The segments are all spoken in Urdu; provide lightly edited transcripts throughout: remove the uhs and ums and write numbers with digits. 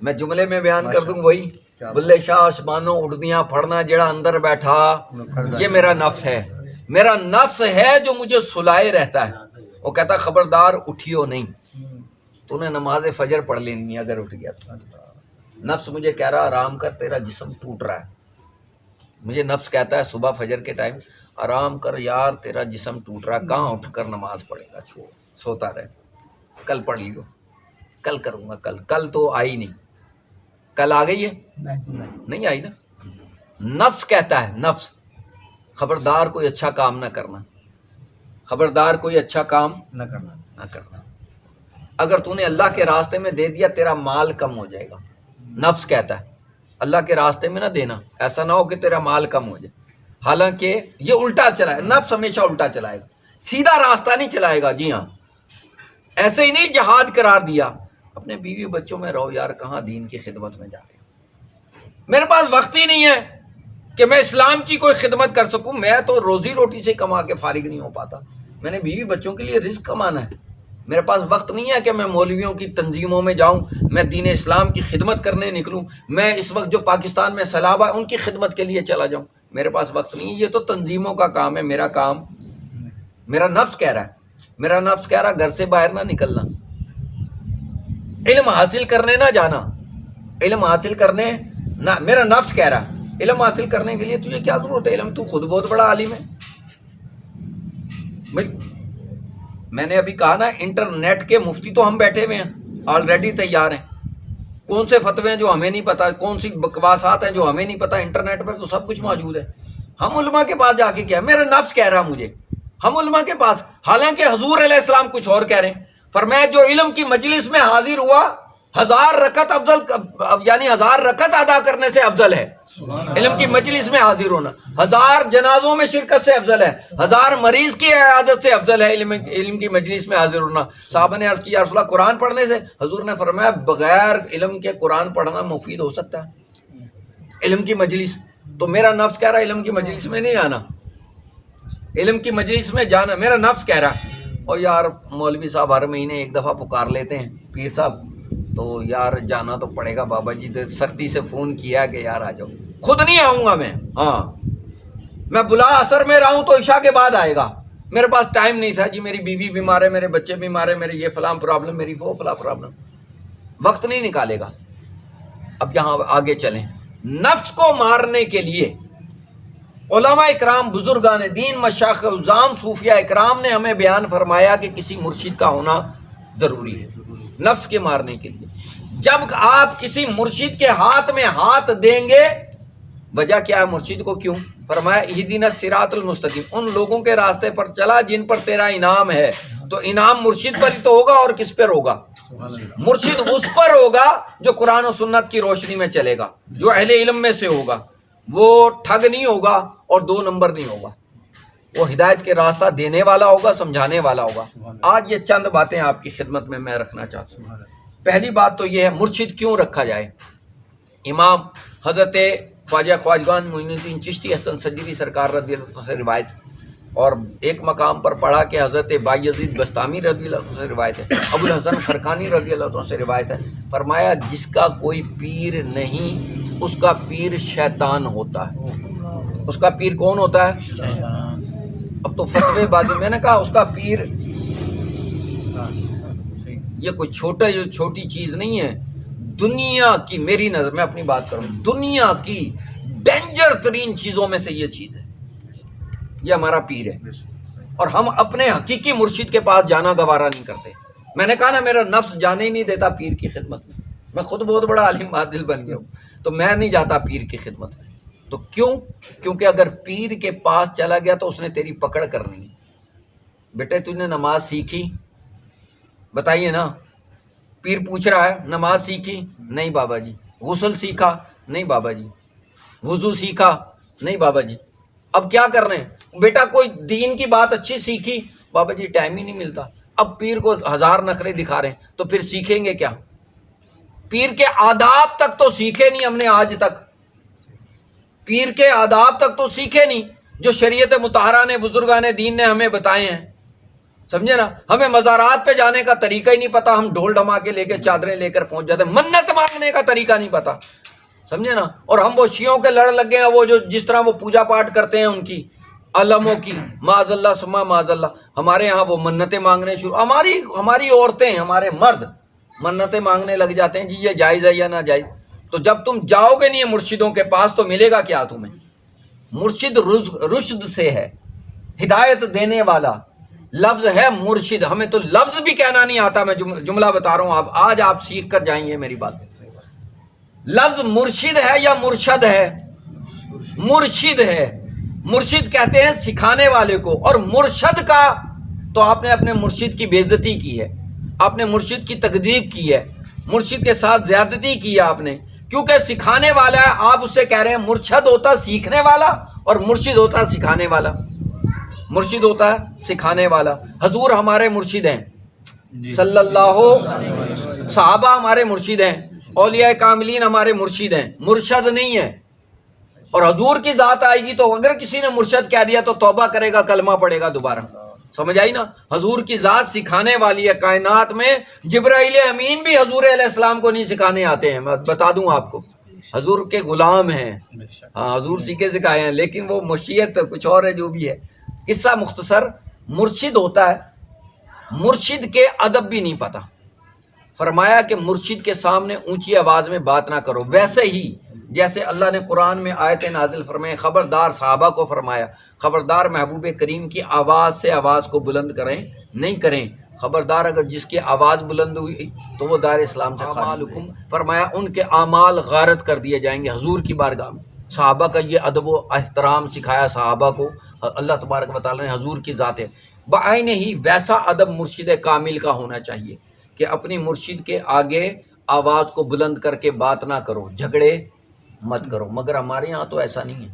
میں جملے میں بیان کر دوں وہی بلے شاہ آسمانوں اڑدیاں پھڑنا جڑا اندر بیٹھا یہ میرا نفس ہے، میرا نفس ہے جو مجھے سلائے رہتا ہے۔ وہ کہتا خبردار اٹھیو نہیں، تو نے نماز فجر پڑھ لینی ہے اگر اٹھ گیا تو۔ نفس مجھے کہہ رہا آرام کر، تیرا جسم ٹوٹ رہا ہے۔ مجھے نفس کہتا ہے صبح فجر کے ٹائم آرام کر یار، تیرا جسم ٹوٹ رہا ہے، کہاں اٹھ کر نماز پڑھے گا، چھوڑ سوتا رہے، کل پڑھ لیو، کل کروں گا، کل تو آئی نہیں، کل آ گئی ہے نہیں آئی نا۔ نفس کہتا ہے، نفس خبردار کوئی اچھا کام نہ کرنا، خبردار کوئی اچھا کام نہ کرنا۔ اگر تو نے اللہ کے راستے میں دے دیا تیرا مال کم ہو جائے گا۔ نفس کہتا ہے اللہ کے راستے میں نہ دینا، ایسا نہ ہو کہ تیرا مال کم ہو جائے۔ حالانکہ یہ الٹا چلائے، نفس ہمیشہ الٹا چلائے گا، سیدھا راستہ نہیں چلائے گا۔ جی ہاں، ایسے ہی نہیں جہاد قرار دیا، اپنے بیوی بچوں میں رہو یار، کہاں دین کی خدمت میں جا رہے ہو، میرے پاس وقت ہی نہیں ہے کہ میں اسلام کی کوئی خدمت کر سکوں، میں تو روزی روٹی سے کما کے فارغ نہیں ہو پاتا، میں نے بیوی بچوں کے لیے رزق کمانا ہے، میرے پاس وقت نہیں ہے کہ میں مولویوں کی تنظیموں میں جاؤں، میں دین اسلام کی خدمت کرنے نکلوں، میں اس وقت جو پاکستان میں سیلاب ہے ان کی خدمت کے لیے چلا جاؤں، میرے پاس وقت نہیں ہے، یہ تو تنظیموں کا کام ہے، میرا کام۔ میرا نفس کہہ رہا ہے، میرا نفس کہہ رہا ہے گھر سے باہر نہ نکلنا، علم حاصل کرنے نہ جانا، علم حاصل کرنے نہ، میرا نفس کہہ رہا ہے علم حاصل کرنے کے لیے تجھے کیا ضرورت ہے، علم تو خود بہت بڑا عالم ہے۔ میں نے ابھی کہا نا انٹرنیٹ کے مفتی تو ہم بیٹھے ہوئے ہیں، آلریڈی تیار ہیں، کون سے فتوے ہیں جو ہمیں نہیں پتا، کون سی بکواسات ہیں جو ہمیں نہیں پتا، انٹرنیٹ پر تو سب کچھ موجود ہے۔ ہم علماء کے پاس جا کے کیا، میرا نفس کہہ رہا مجھے ہم علماء کے پاس، حالانکہ حضور علیہ السلام کچھ اور کہہ رہے ہیں، فرمایا جو علم کی مجلس میں حاضر ہوا 1000 رکعت افضل، یعنی 1000 رکعت ادا کرنے سے افضل ہے علم کی مجلس میں حاضر ہونا، 1000 جنازوں میں شرکت سے افضل ہے، 1000 مریض کی عیادت سے افضل ہے علم کی مجلس میں حاضر ہونا۔ صحابہ نے عرض کی یا رسول اللہ قرآن پڑھنے سے؟ حضور نے فرمایا بغیر علم کے قرآن پڑھنا مفید ہو سکتا ہے؟ علم کی مجلس، تو میرا نفس کہہ رہا ہے علم کی مجلس میں نہیں جانا، علم کی مجلس میں جانا، میرا نفس کہہ رہا ہے اور یار مولوی صاحب ہر مہینے ایک دفعہ پکار لیتے ہیں پیر صاحب، تو یار جانا تو پڑے گا، بابا جی نے سختی سے فون کیا کہ یار آ جاؤ، خود نہیں آؤں گا میں، ہاں میں بلا اثر میں رہا ہوں تو عشاء کے بعد آئے گا، میرے پاس ٹائم نہیں تھا جی، میری بیوی بیمار ہے، میرے بچے بیمار ہیں، میرے یہ فلاں پرابلم، میری وہ فلاں پرابلم، وقت نہیں نکالے گا۔ اب یہاں آگے چلیں، نفس کو مارنے کے لیے علماء اکرام، بزرگان دین، مشائخ اعظام، صوفیاء اکرام نے ہمیں بیان فرمایا کہ کسی مرشد کا ہونا ضروری ہے نفس کے مارنے کے لیے۔ جب آپ کسی مرشد کے ہاتھ میں ہاتھ دیں گے، وجہ کیا ہے مرشد کو کیوں فرمایا اہدنا الصراط المستقیم، ان لوگوں کے راستے پر چلا جن پر تیرا انعام ہے، تو انعام مرشد پر ہی تو ہوگا، اور کس پر ہوگا؟ مرشد اس پر ہوگا جو قرآن و سنت کی روشنی میں چلے گا، جو اہل علم میں سے ہوگا، وہ ٹھگ نہیں ہوگا اور 2 نمبر نہیں ہوگا، وہ ہدایت کے راستہ دینے والا ہوگا، سمجھانے والا ہوگا۔ آج یہ چند باتیں آپ کی خدمت میں رکھنا چاہتا ہوں۔ پہلی بات تو یہ ہے مرشد کیوں رکھا جائے۔ امام حضرت خواجہ خواجگان معین الدین چشتی حسن سجدی سرکار رضی اللہ عنہ سے روایت، اور ایک مقام پر پڑھا کہ حضرت بایزید بستامی رضی اللہ عنہ سے روایت ہے، ابو الحسن خرقانی رضی اللہ عنہ سے روایت ہے، فرمایا جس کا کوئی پیر نہیں اس کا پیر شیطان ہوتا ہے۔ اس کا پیر کون ہوتا ہے؟ اب تو فتوے بازی، میں نے کہا اس کا پیر، یہ کوئی چھوٹی چیز نہیں ہے، دنیا کی، میری نظر میں اپنی بات کروں، دنیا کی ڈینجر ترین چیزوں میں سے یہ چیز ہے، یہ ہمارا پیر ہے، اور ہم اپنے حقیقی مرشد کے پاس جانا گوارا نہیں کرتے۔ میں نے کہا نا میرا نفس جانے ہی نہیں دیتا پیر کی خدمت میں، میں خود بہت بڑا عالم عادل بن گیا ہوں، تو میں نہیں جاتا پیر کی خدمت میں۔ تو کیوں؟ کیونکہ اگر پیر کے پاس چلا گیا تو اس نے تیری پکڑ کرنی ہے، بیٹے تو نے نماز سیکھی؟ بتائیے نا، پیر پوچھ رہا ہے نماز سیکھی؟ نہیں بابا جی۔ غسل سیکھا؟ نہیں بابا جی۔ وضو سیکھا؟ نہیں بابا جی۔ اب کیا کر رہے ہیں؟ بیٹا کوئی دین کی بات اچھی سیکھی؟ بابا جی ٹائم ہی نہیں ملتا، اب پیر کو 1000 نخرے دکھا رہے ہیں، تو پھر سیکھیں گے کیا؟ پیر کے آداب تک تو سیکھے نہیں ہم نے آج تک، پیر کے آداب تک تو سیکھے نہیں جو شریعت مطہرہ نے، بزرگان دین نے ہمیں بتائے ہیں۔ سمجھے نا. ہمیں مزارات پہ جانے کا طریقہ ہی نہیں پتا, ہم ڈھول ڈھماکے لے کے چادریں لے کر پہنچ جاتے ہیں. منت مانگنے کا طریقہ نہیں پتا, سمجھے نا. اور ہم وہ شیعوں کے لڑ لگے ہیں, وہ جو جس طرح وہ پوجا پاٹ کرتے ہیں ان کی علموں کی, معاذ اللہ سما معاذ اللہ. ہمارے ہاں وہ منتیں مانگنے شروع, ہماری عورتیں ہمارے مرد منتیں مانگنے لگ جاتے ہیں, جی یہ جائز ہے یا نہ جائز. تو جب تم جاؤ گے نہیں مرشدوں کے پاس تو ملے گا کیا تمہیں؟ مرشد رشد سے ہے, ہدایت دینے والا لفظ ہے مرشد. ہمیں تو لفظ بھی کہنا نہیں آتا. میں جملہ بتا رہا ہوں, آج آپ سیکھ کر جائیں گے میری بات. لفظ مرشد ہے یا مرشد ہے؟ مرشد ہے. مرشد کہتے ہیں سکھانے والے کو, اور مرشد کا تو آپ نے اپنے مرشد کی بے عزتی کی ہے, آپ نے مرشد کی تکذیب کی ہے, مرشد کے ساتھ زیادتی کی ہے آپ نے. کیونکہ سکھانے والا ہے, آپ اس سے کہہ رہے ہیں مرشد ہوتا سیکھنے والا اور مرشد ہوتا سکھانے والا. مرشد ہوتا ہے سکھانے والا. حضور ہمارے مرشد ہیں صلی اللہ, صحابہ ہمارے مرشد ہیں, اولیاء کاملین ہمارے مرشد ہیں, مرشد نہیں ہے. اور حضور کی ذات آئے گی تو اگر کسی نے مرشد کہہ دیا تو توبہ کرے گا, کلمہ پڑھے گا دوبارہ. سمجھ آئی نا. حضور کی ذات سکھانے والی ہے. کائنات میں جبرائیل امین بھی حضور علیہ السلام کو نہیں سکھانے آتے ہیں, میں بتا دوں آپ کو. حضور کے غلام ہیں, ہاں حضور سیکھے سکھائے ہیں, لیکن وہ مشیت کچھ اور ہے جو بھی ہے. قصہ مختصر, مرشد ہوتا ہے, مرشد کے ادب بھی نہیں پتا. فرمایا کہ مرشد کے سامنے اونچی آواز میں بات نہ کرو. ویسے ہی جیسے اللہ نے قرآن میں آیتیں نازل فرمائے, خبردار صحابہ کو فرمایا, خبردار محبوب کریم کی آواز سے آواز کو بلند کریں نہیں کریں. خبردار اگر جس کی آواز بلند ہوئی تو وہ دار اسلام سے خارج. فرمایا ان کے اعمال غارت کر دیے جائیں گے حضور کی بارگاہ میں. صحابہ کا یہ ادب و احترام سکھایا صحابہ کو اللہ تبارک و تعالیٰ نے, حضور کی ذات ہے. بعین ہی ویسا ادب مرشد کامل کا ہونا چاہیے کہ اپنی مرشد کے آگے آواز کو بلند کر کے بات نہ کرو, جھگڑے مت کرو. مگر ہمارے یہاں تو ایسا نہیں ہے.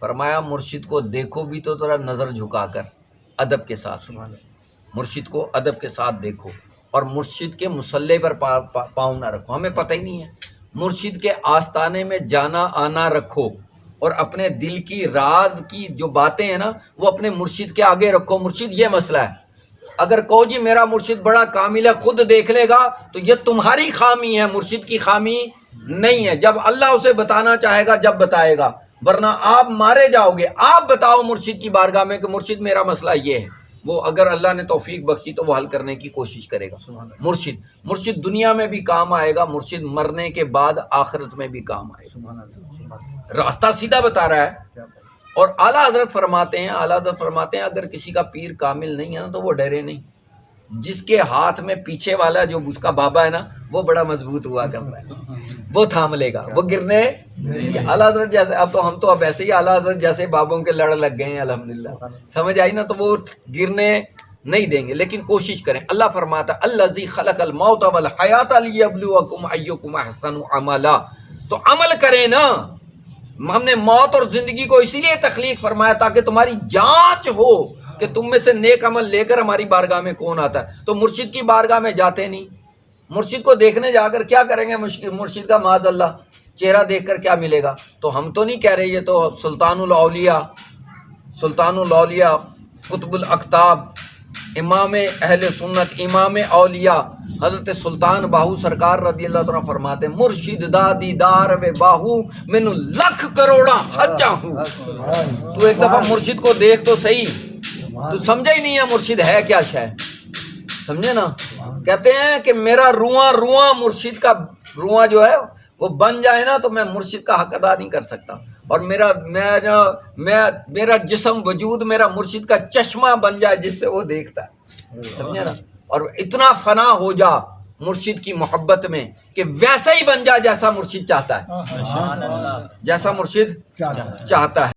فرمایا مرشد کو دیکھو بھی تو ذرا نظر جھکا کر ادب کے ساتھ, مرشد کو ادب کے ساتھ دیکھو, اور مرشد کے مصلی پر پاؤں نہ رکھو. ہمیں پتہ ہی نہیں ہے. مرشد کے آستانے میں جانا آنا رکھو, اور اپنے دل کی راز کی جو باتیں ہیں نا وہ اپنے مرشد کے آگے رکھو. مرشد یہ مسئلہ ہے, اگر کہو جی میرا مرشد بڑا کامل ہے, خود دیکھ لے گا, تو یہ تمہاری خامی ہے, مرشد کی خامی نہیں ہے. جب اللہ اسے بتانا چاہے گا جب بتائے گا, ورنہ آپ مارے جاؤ گے. آپ بتاؤ مرشد کی بارگاہ میں کہ مرشد میرا مسئلہ یہ ہے. وہ اگر اللہ نے توفیق بخشی تو وہ حل کرنے کی کوشش کرے گا. مرشد دنیا میں بھی کام آئے گا, مرشد مرنے کے بعد آخرت میں بھی کام آئے گا. راستہ سیدھا بتا رہا ہے. اور اعلیٰ حضرت فرماتے ہیں اگر کسی کا پیر کامل نہیں ہے نا تو وہ ڈرے نہیں. جس کے ہاتھ میں پیچھے والا جو اس کا بابا ہے نا وہ بڑا مضبوط ہوا کرتا ہے, وہ تھام لے گا, وہ گرنے. اعلیٰ حضرت جیسے ہم تو اب ایسے ہی اعلیٰ حضرت جیسے بابوں کے لڑ لگ گئے ہیں الحمدللہ, سمجھ آئی نا. تو وہ گرنے نہیں دیں گے, لیکن کوشش کریں. اللہ فرماتا الذی خلق الموت والحیات لیبلوکم ایکم احسن عملا. تو عمل کریں نا. ہم نے موت اور زندگی کو اسی لیے تخلیق فرمایا تاکہ تمہاری جانچ ہو کہ تم میں سے نیک عمل لے کر ہماری بارگاہ میں کون آتا ہے. تو مرشد کی بارگاہ میں جاتے نہیں. مرشد کو دیکھنے جا کر کیا کریں گے؟ مرشد کا معاذ اللہ چہرہ دیکھ کر کیا ملے گا؟ تو ہم تو نہیں کہہ رہے, یہ تو سلطان الاولیاء قطب الاقطاب امام اہل سنت امام اولیاء حضرت سلطان باہو سرکار رضی اللہ عنہ فرماتے ہیں مرشد دادی دار و باہو مینو لکھ کروڑا حجا ہوں. تو ایک دفعہ مرشد کو دیکھ تو صحیح, تو سمجھا ہی نہیں ہے مرشد ہے کیا شے, سمجھے نا. کہتے ہیں کہ میرا رواں مرشد کا رواں جو ہے وہ بن جائے نا تو میں مرشد کا حق ادا نہیں کر سکتا. اور میرا جسم وجود میرا مرشد کا چشمہ بن جائے جس سے وہ دیکھتا ہے, سمجھے نا. اور اتنا فنا ہو جا مرشد کی محبت میں کہ ویسا ہی بن جا جیسا مرشد چاہتا ہے, جیسا مرشد چاہتا ہے.